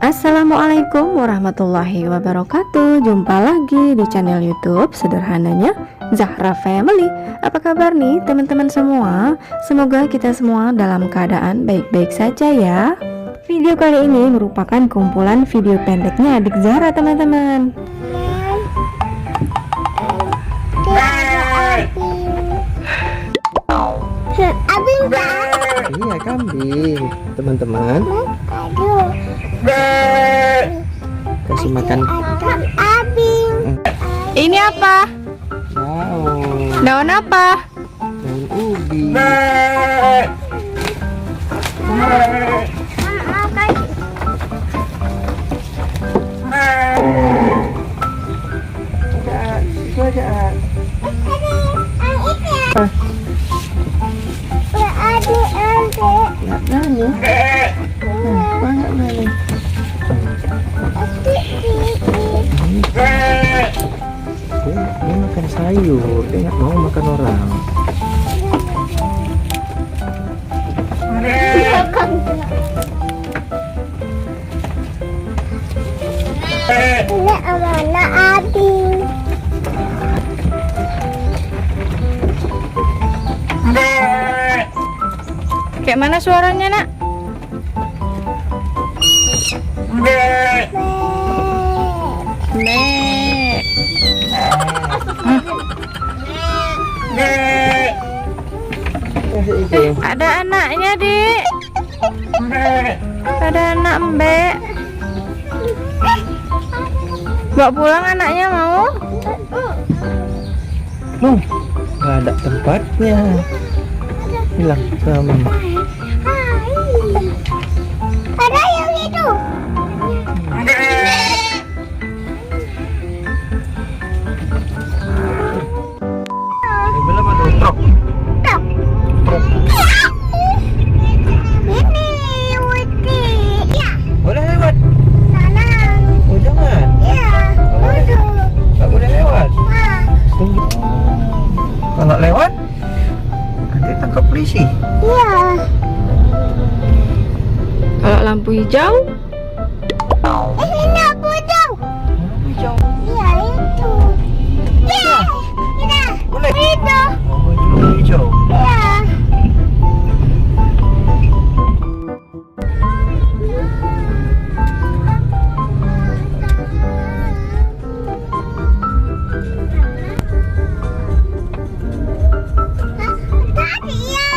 Assalamualaikum warahmatullahi wabarakatuh. Jumpa lagi di channel YouTube sederhananya Zahra Family. Apa kabar nih teman-teman semua? Semoga kita semua dalam keadaan baik-baik saja ya. Video kali ini merupakan kumpulan video pendeknya adik Zahra teman-teman. Iya, kambing teman-teman. Kasih makan Ini apa? daun. Daun apa? Daun ubi. Itu aja. Nani? Banyak nani. Dia makan sayur, dia nggak mau makan orang. Ini amanah Abi. Kayak mana suaranya nak? Mek. Ada anaknya dik. Ada anak mbek. Bawa pulang anaknya mau? Nggak ada tempatnya. Bilang sama mama. Ada yang itu. Belum ada truk. Ini Widi. Ya, Boleh lewat? sana. Oh jangan. Ya, itu. Nggak boleh lewat. Ah, Tunggu. Kalau lewat, nanti tangkap polisi. iya. Kalau lampu hijau? Ini apa dong? Hijau. Iya itu. Ya, ini. Boleh. Itu. Oh, baju hijau. Ya. Tadi ya.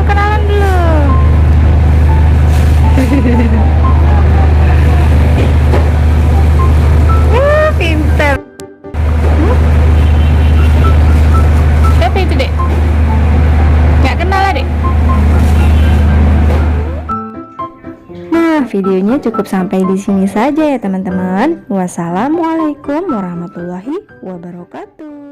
kenalan dulu. Pinter. Siapa itu, Dek? Nggak kenal lah, Dek. Nah, videonya cukup sampai di sini saja ya teman-teman. Wassalamualaikum warahmatullahi wabarakatuh.